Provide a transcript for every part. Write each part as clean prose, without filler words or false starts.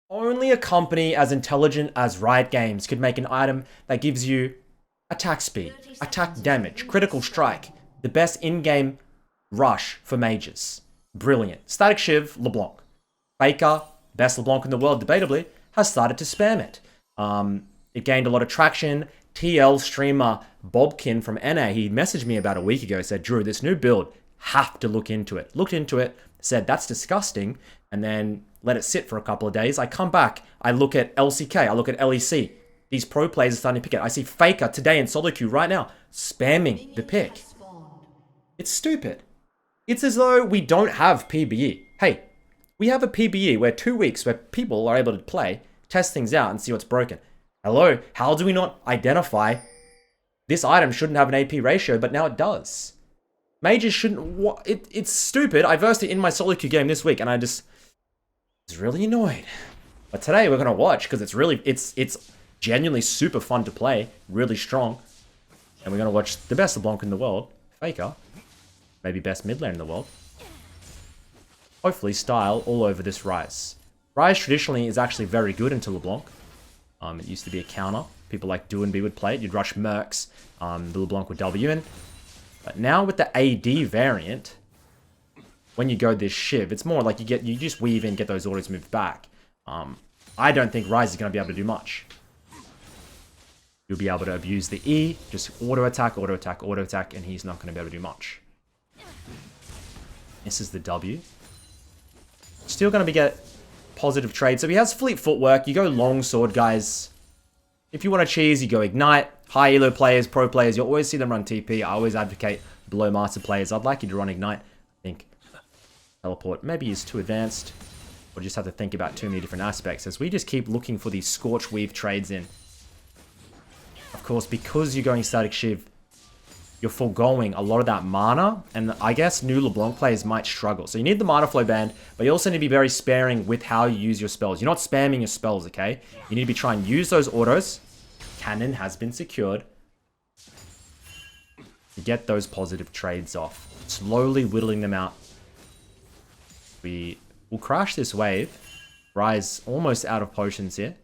Only a company as intelligent as Riot Games could make an item that gives you attack speed, attack damage, critical strike, the best in-game rush for mages. Brilliant. Static Shiv, LeBlanc. Faker, best LeBlanc in the world, debatably, has started to spam it. It gained a lot of traction. TL streamer Bobkin from NA, he messaged me about a week ago, said, Drew, this new build, have to look into it. Looked into it, said, that's disgusting, and then let it sit for a couple of days. I come back, I look at LCK, I look at LEC. These pro players are starting to pick it. I see Faker today in solo queue right now, spamming the pick. It's stupid. It's as though we don't have PBE. Hey, we have a PBE where 2 weeks where people are able to play, test things out, and see what's broken. Hello, how do we not identify this item shouldn't have an AP ratio, but now it does? Mages shouldn't... It's stupid. I versed it in my solo queue game this week, and I was really annoyed. But today we're going to watch, because it's genuinely super fun to play, really strong. And we're going to watch the best LeBlanc in the world, Faker. Maybe best mid lane in the world. Hopefully style all over this Ryze. Ryze traditionally is actually very good into LeBlanc. It used to be a counter. People like Do and B would play it. You'd rush Mercs. The LeBlanc would W in. But now with the AD variant, when you go this Shiv, it's more like you just weave in, get those autos moved back. I don't think Ryze is going to be able to do much. You'll be able to abuse the E, just auto attack, auto attack, auto attack, and he's not going to be able to do much. This is the W. Still going to get positive trade. So he has fleet footwork. You go long sword, guys. If you want to cheese, you go ignite. High elo players, pro players, you'll always see them run TP. I always advocate below master players. I'd like you to run ignite. I think teleport maybe is too advanced. Or just have to think about too many different aspects as we just keep looking for these Scorch Weave trades in. Of course, because you're going Static Shiv, you're foregoing a lot of that mana, and I guess new LeBlanc players might struggle. So you need the mana flow band, but you also need to be very sparing with how you use your spells. You're not spamming your spells, okay? You need to be trying to use those autos. Cannon has been secured to get those positive trades off. Slowly whittling them out. We will crash this wave. Ryze almost out of potions here.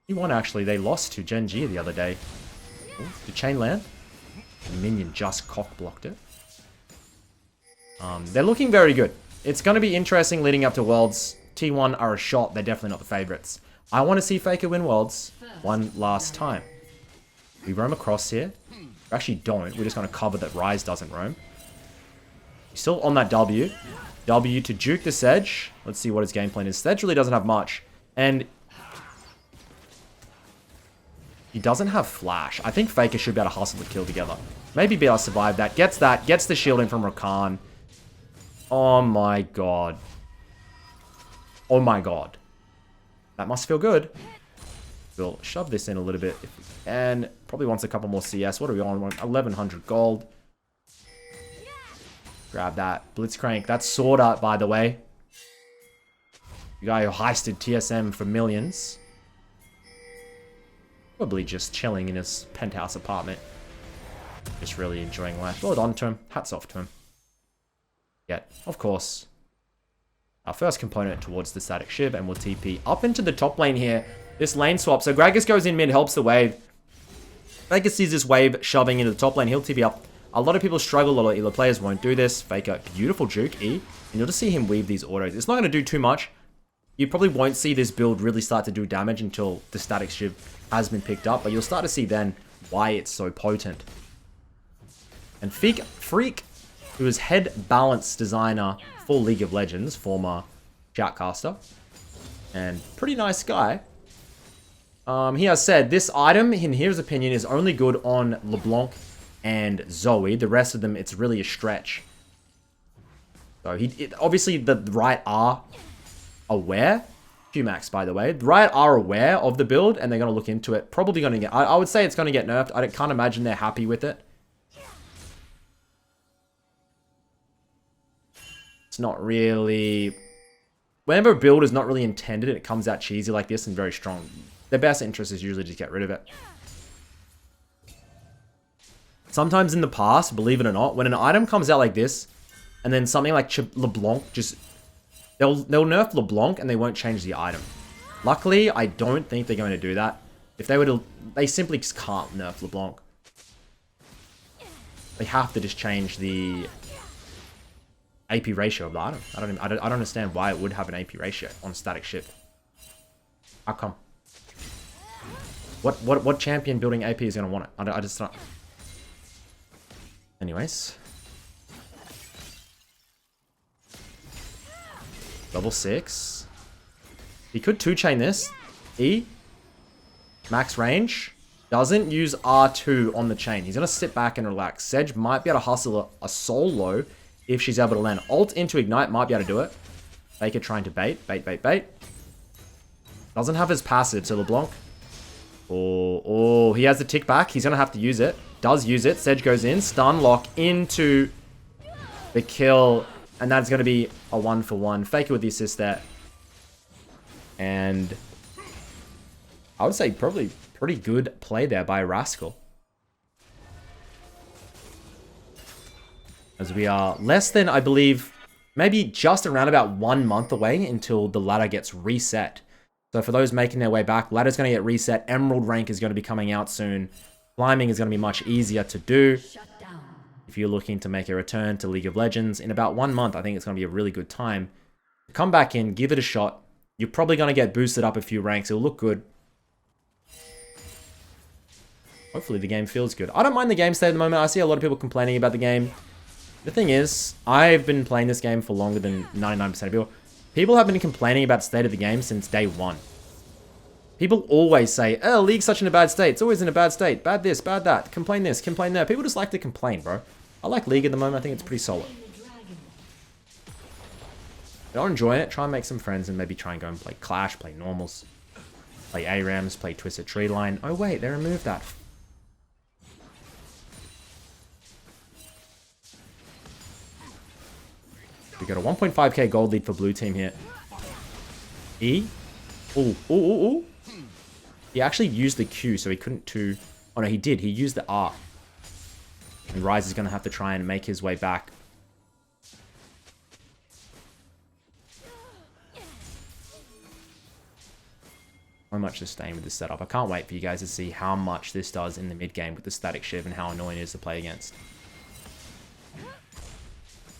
T1 actually, they lost to Gen G the other day. To chain land. The minion just cock blocked it. They're looking very good. It's going to be interesting leading up to Worlds. T1 are a shot. They're definitely not the favorites. I want to see Faker win Worlds one last time. We roam across here. We actually don't. We're just going to cover that Ryze doesn't roam. He's still on that W. W to juke the Sedge. Let's see what his game plan is. Sedge really doesn't have much. And he doesn't have flash. I think Faker should be able to hustle the kill together. Maybe be able to survive that. Gets that. Gets the shield in from Rakan. Oh my god. Oh my god. That must feel good. We'll shove this in a little bit if we can. Probably wants a couple more CS. What are we on? 1100 gold. Grab that. Blitzcrank. That's Sword Art, by the way. The guy who heisted TSM for millions. Probably just chilling in his penthouse apartment. Just really enjoying life. Well done to him. Hats off to him. Yet, of course, our first component towards the Static Shiv, and we'll TP up into the top lane here. This lane swap. So Gragas goes in mid, helps the wave. Faker sees this wave shoving into the top lane. He'll TP up. A lot of people struggle. A lot of Elo players won't do this. Faker, beautiful juke, E. And you'll just see him weave these autos. It's not going to do too much. You probably won't see this build really start to do damage until the Static Shiv has been picked up. But you'll start to see then why it's so potent. And Freak, who is head balance designer for League of Legends, former shoutcaster, and pretty nice guy. He has said this item, in his opinion, is only good on LeBlanc and Zoe. The rest of them, it's really a stretch. So obviously the Riot are aware. Qmax, by the way. The Riot are aware of the build, and they're going to look into it. Probably going to get... I would say it's going to get nerfed. I can't imagine they're happy with it. It's not really... Whenever a build is not really intended, it comes out cheesy like this and very strong. Their best interest is usually just get rid of it. Sometimes in the past, believe it or not, when an item comes out like this, and then something like LeBlanc just They'll nerf LeBlanc and they won't change the item. Luckily, I don't think they're going to do that. If they were to, they simply just can't nerf LeBlanc. They have to just change the AP ratio of the item. I don't understand why it would have an AP ratio on static shift. How come? What champion building AP is going to want it? I just don't. Anyways. Level 6. He could 2-chain this. E. Max range. Doesn't use R2 on the chain. He's going to sit back and relax. Sedge might be able to hustle a solo if she's able to land. Ult into Ignite might be able to do it. Faker trying to bait. Bait. Doesn't have his passive, so LeBlanc. Oh, he has the tick back. He's going to have to use it. Does use it. Sedge goes in. Stun lock into the kill. And that's going to be a 1-for-1. Faker with the assist there. And I would say probably pretty good play there by Rascal. As we are less than, I believe, maybe just around about 1 month away until the ladder gets reset. So for those making their way back, ladder's going to get reset. Emerald rank is going to be coming out soon. Climbing is going to be much easier to do. If you're looking to make a return to League of Legends, in about 1 month, I think it's going to be a really good time. Come back in, give it a shot. You're probably going to get boosted up a few ranks. It'll look good. Hopefully the game feels good. I don't mind the game state at the moment. I see a lot of people complaining about the game. The thing is, I've been playing this game for longer than 99% of people. People have been complaining about the state of the game since day one. People always say, oh, League's such in a bad state. It's always in a bad state. Bad this, bad that. Complain this, complain that. People just like to complain, bro. I like League at the moment. I think it's pretty solid. If you're enjoying it, try and make some friends and maybe try and go and play Clash, play Normals, play ARAMs, play Twisted Tree Line. Oh, wait, they removed that. We got a 1.5k gold lead for blue team here. E. Ooh. He actually used the Q, so he couldn't Oh, no, he did. He used the R. And Ryze is going to have to try and make his way back. So much sustain with this setup. I can't wait for you guys to see how much this does in the mid game with the static shiv and how annoying it is to play against.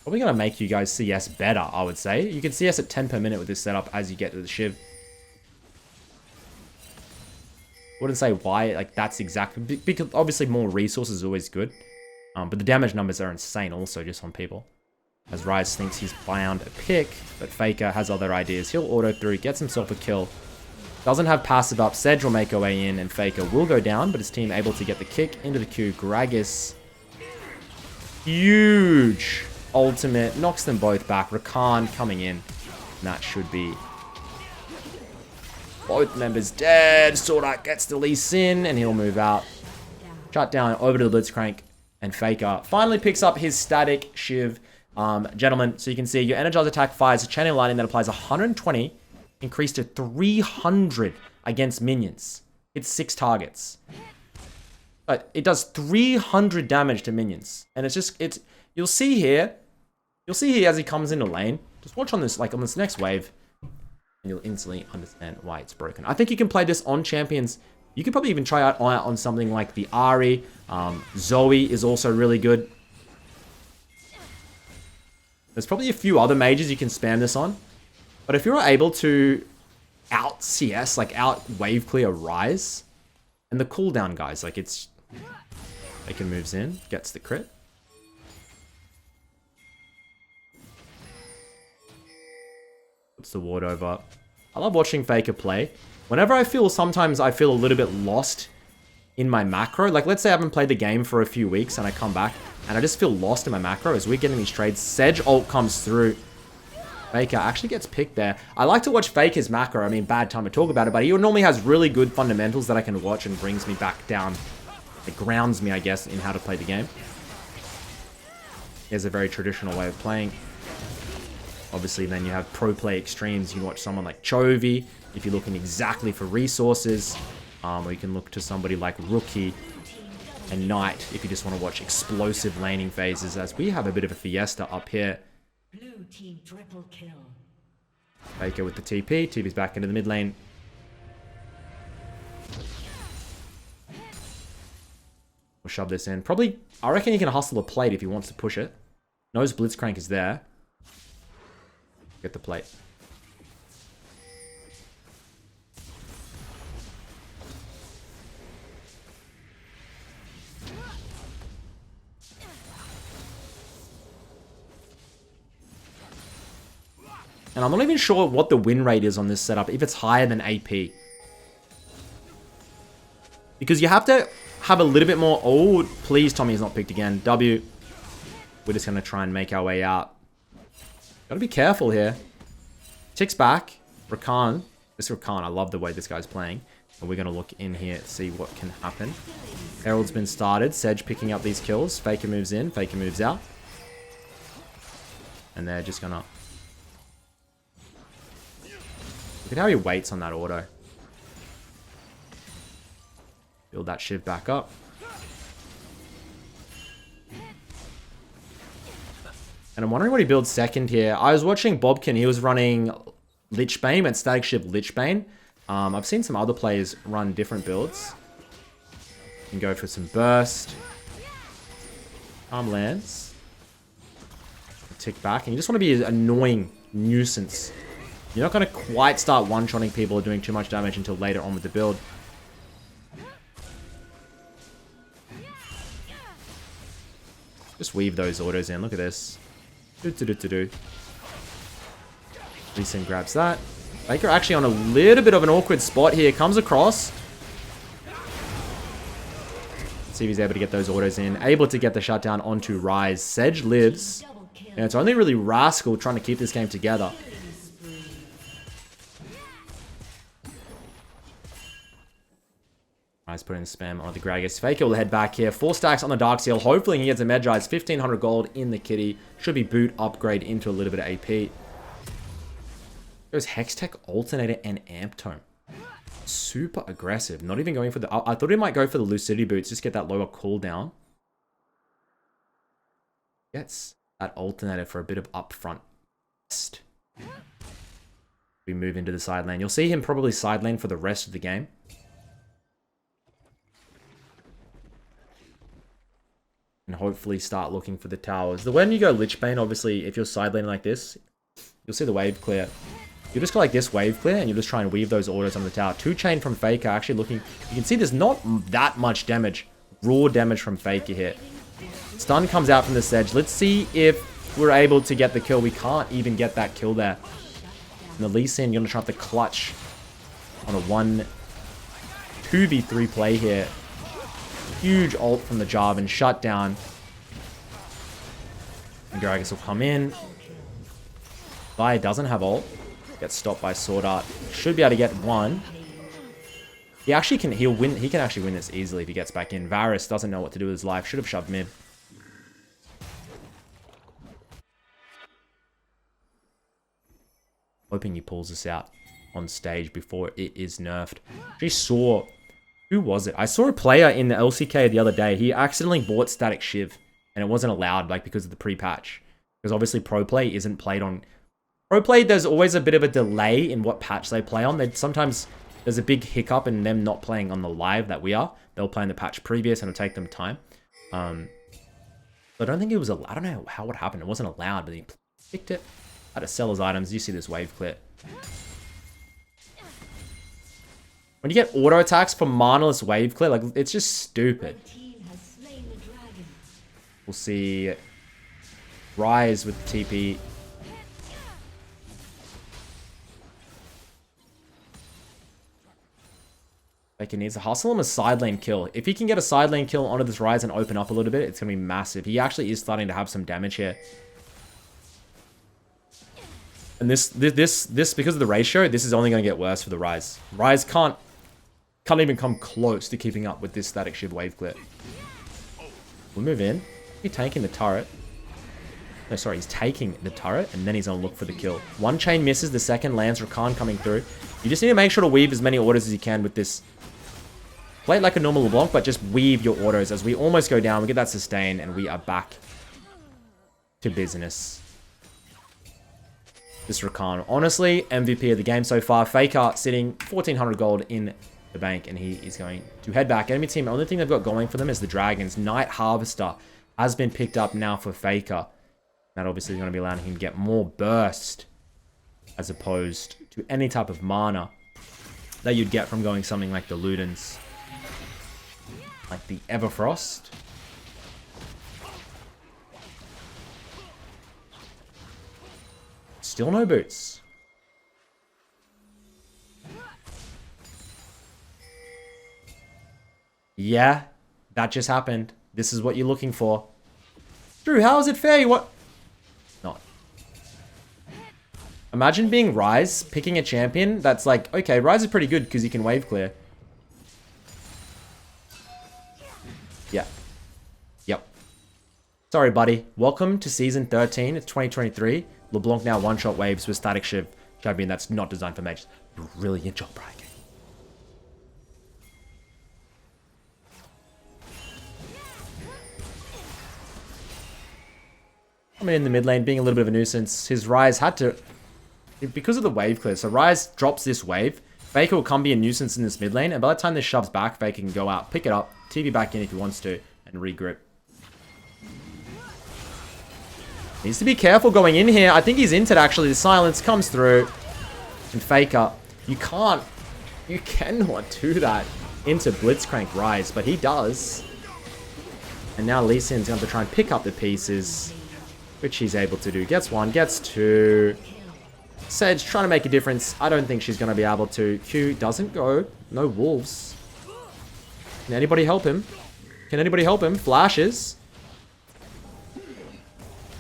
Probably going to make you guys CS better, I would say. You can CS at 10 per minute with this setup as you get to the shiv. Wouldn't say why, like that's exactly, because obviously more resources is always good. But the damage numbers are insane also just on people. As Ryze thinks he's found a pick, but Faker has other ideas. He'll auto through, gets himself a kill. Doesn't have passive up. Sedge will make her way in and Faker will go down, but his team able to get the kick into the Q. Gragas. Huge ultimate. Knocks them both back. Rakan coming in. And that should be both members dead. Sordak gets the Lee Sin and he'll move out. Shut down over to the Blitzcrank. And Faker finally picks up his static shiv. Gentlemen, so you can see your energized attack fires a chain of lightning that applies 120, increased to 300 against minions. It's 6 targets. But it does 300 damage to minions. And you'll see here as he comes into lane. Just watch on this next wave. And you'll instantly understand why it's broken. I think you can play this on champions. You could probably even try out on something like the Ahri. Zoe is also really good. There's probably a few other mages you can spam this on. But if you're able to out CS, like out wave clear Ryze, and the cooldown guys, like it's... Faker moves in, gets the crit. Puts the ward over. I love watching Faker play. Whenever sometimes I feel a little bit lost in my macro. Like, let's say I haven't played the game for a few weeks and I come back and I just feel lost in my macro as we're getting these trades. Sedge ult comes through. Faker actually gets picked there. I like to watch Faker's macro. I mean, bad time to talk about it, but he normally has really good fundamentals that I can watch and brings me back down. It grounds me, I guess, in how to play the game. He has a very traditional way of playing. Obviously, then you have pro play extremes. You can watch someone like Chovy if you're looking exactly for resources. Or you can look to somebody like Rookie and Knight if you just want to watch explosive laning phases, as we have a bit of a fiesta up here. Blue team triple kill. Faker with the TP. TP's back into the mid lane. We'll shove this in. Probably, I reckon he can hustle a plate if he wants to push it. Knows Blitzcrank is there. Get the plate. And I'm not even sure what the win rate is on this setup, if it's higher than AP. Because you have to have a little bit more... Oh, please, Tommy's not picked again. W. We're just going to try and make our way out. Gotta be careful here. Ticks back. Rakan. This Rakan, I love the way this guy's playing. And we're going to look in here to see what can happen. Herald's been started. Sedge picking up these kills. Faker moves in. Faker moves out. And they're just going to... Look at how he waits on that auto. Build that Shiv back up. And I'm wondering what he builds second here. I was watching Bobkin. He was running Lichbane and Static Shiv Lichbane. I've seen some other players run different builds. You can go for some Burst. Arm lands. Tick back. And you just want to be an annoying nuisance. You're not going to quite start one-shotting people or doing too much damage until later on with the build. Just weave those autos in. Look at this. Lee Sin grabs that. Faker actually on a little bit of an awkward spot here. Comes across. Let's see if he's able to get those autos in. Able to get the shutdown onto Rise. Sedge lives. And it's only really Rascal trying to keep this game together. Rise put in spam on the Gragas. Faker will head back here. 4 stacks on the Dark Seal. Hopefully he gets a Medjai's 1500 gold in the kitty. Should be boot upgrade into a little bit of AP. Goes Hextech, Alternator, and Amp Tome. Super aggressive. Not even going for the... I thought he might go for the Lucidity boots. Just get that lower cooldown. Gets that Alternator for a bit of upfront. We move into the side lane. You'll see him probably side lane for the rest of the game. And hopefully start looking for the towers. When you go Lichbane, obviously, if you're side laning like this, you'll see the wave clear. You just go like this wave clear, and you just try and weave those autos on the tower. 2-chain from Faker, actually looking... You can see there's not that much damage. Raw damage from Faker here. Stun comes out from the Sedge. Let's see if we're able to get the kill. We can't even get that kill there. And the Lee Sin, you're going to try to clutch on a 2v3 play here. Huge ult from the Jarvan, shut down. And Gragas will come in. Vi doesn't have ult. Gets stopped by Sword Art. Should be able to get one. He actually can. He'll win. He can actually win this easily if he gets back in. Varus doesn't know what to do with his life. Should have shoved mid. Hoping he pulls this out on stage before it is nerfed. Actually saw. Who was it? I saw a player in the LCK the other day. He accidentally bought Static Shiv. And it wasn't allowed, like, because of the pre-patch. Because obviously Pro Play isn't played on... Pro Play, there's always a bit of a delay in what patch they play on. Sometimes there's a big hiccup in them not playing on the live that we are. They'll play in the patch previous and it'll take them time. But I don't think it was allowed. I don't know how it happened. It wasn't allowed, but he picked it. Had to sell his items. You see this wave clear. When you get auto attacks for manaless wave clear, like, it's just stupid. We'll see Rise with TP. Like, he needs to hustle him a side lane kill. If he can get a side lane kill onto this Rise and open up a little bit, it's going to be massive. He actually is starting to have some damage here. And this because of the ratio, this is only going to get worse for the Rise. Rise can't even come close to keeping up with this Static Shiv wave clear. We'll move in. He's tanking the turret. No, sorry, he's taking the turret, and then he's going to look for the kill. 1 chain misses, the second lands, Rakan coming through. You just need to make sure to weave as many autos as you can with this. Play it like a normal LeBlanc, but just weave your autos. As we almost go down, we get that sustain, and we are back to business. this Rakan. Honestly, MVP of the game so far. Faker sitting 1,400 gold in the bank, and he is going to head back. Enemy team, the only thing they've got going for them is the Dragons. Night Harvester has been picked up now for Faker. That obviously is going to be allowing him to get more burst as opposed to any type of mana that you'd get from going something like the Ludens. Like the Everfrost. Still no boots. Yeah, that just happened. This is what you're looking for. Drew, how is it fair? What? Not. Imagine being Ryze, picking a champion that's like, okay, Ryze is pretty good because he can wave clear. Yeah. Yep. Sorry, buddy. Welcome to Season 13. It's 2023. LeBlanc now one-shot waves with Static Shiv champion that's not designed for mages. Brilliant job, Brian. Coming in the mid lane, being a little bit of a nuisance. His Ryze had to... Because of the wave clear. So Ryze drops this wave. Faker will come be a nuisance in this mid lane. And by the time this shoves back, Faker can go out, pick it up, TV back in if he wants to, and regroup. Needs to be careful going in here. I think he's into it, actually. The silence comes through. And Faker, you cannot do that into Blitzcrank Ryze, but he does. And now Lee Sin's going to try and pick up the pieces, which he's able to do. Gets one, gets two. Sedge trying to make a difference. I don't think she's going to be able to. Q doesn't go. No wolves. Can anybody help him? Can anybody help him? Flashes.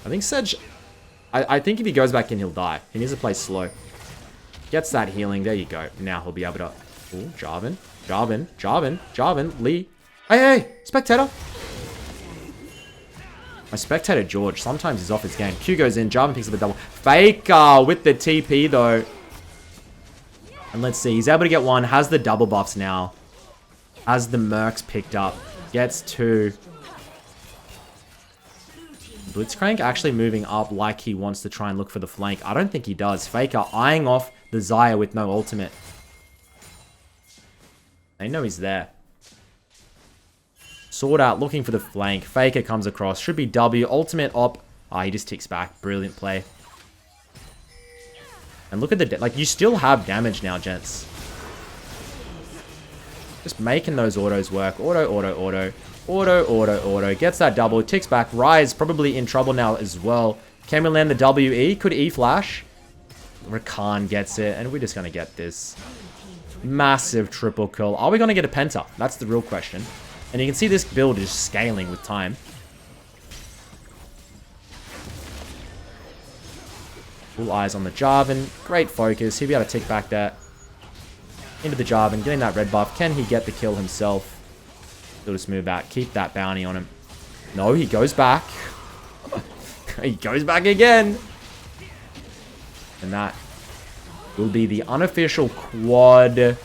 I think Sedge... I think if he goes back in, he'll die. He needs to play slow. Gets that healing. There you go. Now he'll be able to... Ooh, Jarvan. Lee. Hey! Spectator! My Spectator George. Sometimes he's off his game. Q goes in. Jarvan picks up a double. Faker with the TP, though. And let's see. He's able to get one. Has the double buffs now. Has the Mercs picked up. Gets two. Blitzcrank actually moving up like he wants to try and look for the flank. I don't think he does. Faker eyeing off the Xayah with no ultimate. They know he's there. Sword out, looking for the flank. Faker comes across. Should be W. Ultimate op. Ah, he just ticks back. Brilliant play. And look at the... Like, you still have damage now, gents. Just making those autos work. Auto. Gets that double. Ticks back. Ryze probably in trouble now as well. Can we land the WE? Could E flash? Rakan gets it. And we're just going to get this massive triple kill. Are we going to get a penta? That's the real question. And you can see this build is scaling with time. Full eyes on the Jarvan. Great focus. He'll be able to tick back that. Into the Jarvan. Getting that red buff. Can he get the kill himself? He'll just move back. Keep that bounty on him. No, he goes back. He goes back again. And that will be the unofficial quad.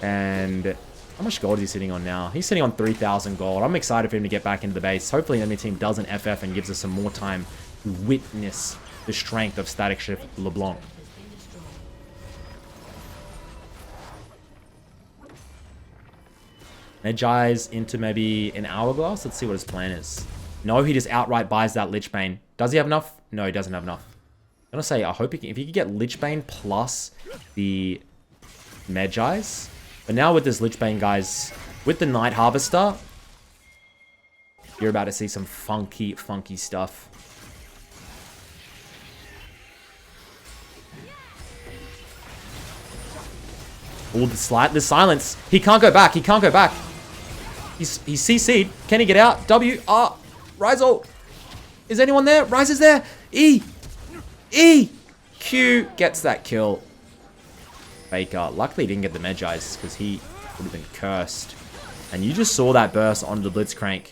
And how much gold is he sitting on now? He's sitting on 3,000 gold. I'm excited for him to get back into the base. Hopefully the enemy team doesn't FF and gives us some more time to witness the strength of Static Shift LeBlanc. Edge into maybe an Hourglass. Let's see what his plan is. No, he just outright buys that Lich Bane. Does he have enough? No, he doesn't have enough. I'm gonna say, I hope he can, if he could get Lich Bane plus the Medjai's. But now with this Lich Bane, guys, with the Night Harvester, you're about to see some funky stuff. Oh, the silence. He can't go back. He's CC'd. Can he get out? W. Ah. Ryze ult. Is anyone there? Ryze is there. E. Q gets that kill. Faker. Luckily he didn't get the Medjai's because he would have been cursed. And you just saw that burst onto the Blitzcrank.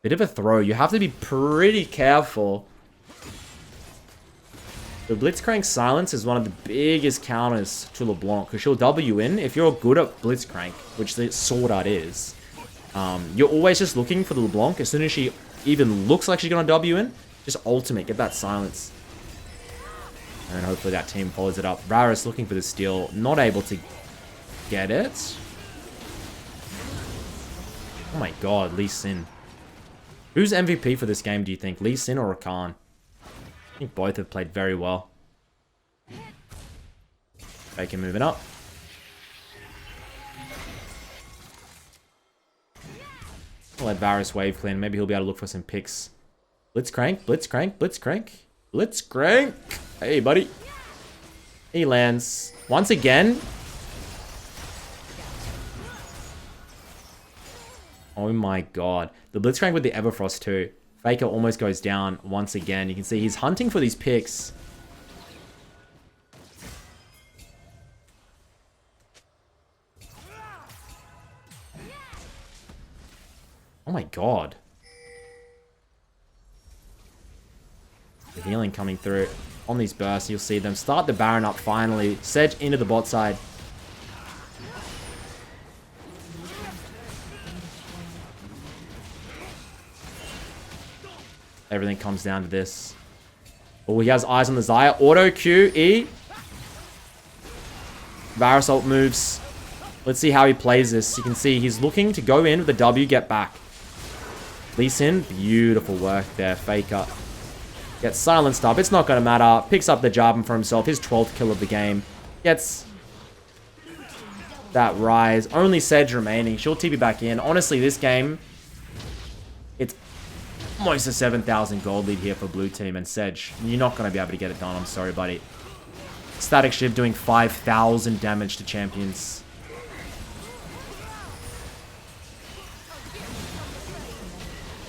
Bit of a throw. You have to be pretty careful. The Blitzcrank silence is one of the biggest counters to LeBlanc because she'll W in. If you're good at Blitzcrank, which the Sword Art is, you're always just looking for the LeBlanc. As soon as she even looks like she's going to W in, Just ultimate, get that silence. And then hopefully that team follows it up. Varus looking for the steal, not able to get it. Oh my god, Lee Sin. Who's MVP for this game, do you think? Lee Sin or Rakan? I think both have played very well. Faker moving up. I'll let Varus wave clean. Maybe he'll be able to look for some picks. Blitzcrank, Blitzcrank, Blitzcrank. Blitzcrank! Hey, buddy. He lands. Once again. Oh my god. The Blitzcrank with the Everfrost too. Faker almost goes down once again. You can see he's hunting for these picks. Oh my god. The healing coming through on these bursts. You'll see them start the Baron up finally. Sedge into the bot side. Everything comes down to this. Oh, he has eyes on the Xayah. Auto Q, E. Varus ult moves. Let's see how he plays this. You can see he's looking to go in with the W, get back. Lee Sin, beautiful work there. Faker gets silenced up. It's not going to matter. Picks up the Jarvan for himself. His 12th kill of the game. Gets that rise. Only Sedge remaining. She'll TP back in. Honestly, this game, it's almost a 7,000 gold lead here for blue team. And Sedge, you're not going to be able to get it done. I'm sorry, buddy. Static Shiv doing 5,000 damage to champions.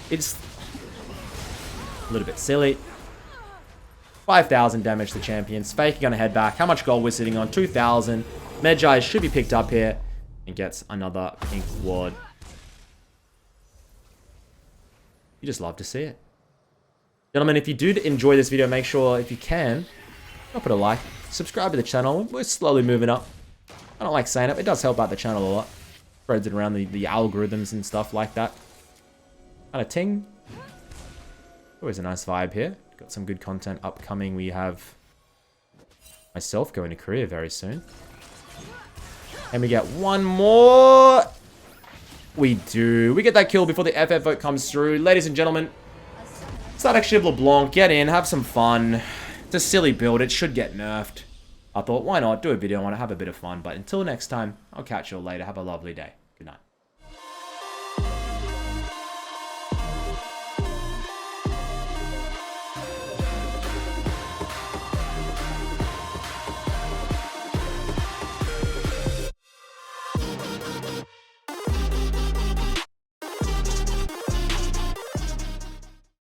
It's a little bit silly. 5,000 damage to champions. Faker gonna head back. How much gold we're sitting on? 2,000. Medjay should be picked up here. And gets another pink ward. You just love to see it. Gentlemen, if you do enjoy this video, make sure, if you can, drop it a like. Subscribe to the channel. We're slowly moving up. I don't like saying it, but it does help out the channel a lot. Spreads it around the algorithms and stuff like that. Kind of ting. Always a nice vibe here. Got some good content upcoming. We have myself going to Korea very soon. And we get one more. We do. We get that kill before the FF vote comes through. Ladies and gentlemen, Static Shiv LeBlanc, get in, have some fun. It's a silly build. It should get nerfed. I thought, why not? Do a video. I want to have a bit of fun. But until next time, I'll catch you all later. Have a lovely day.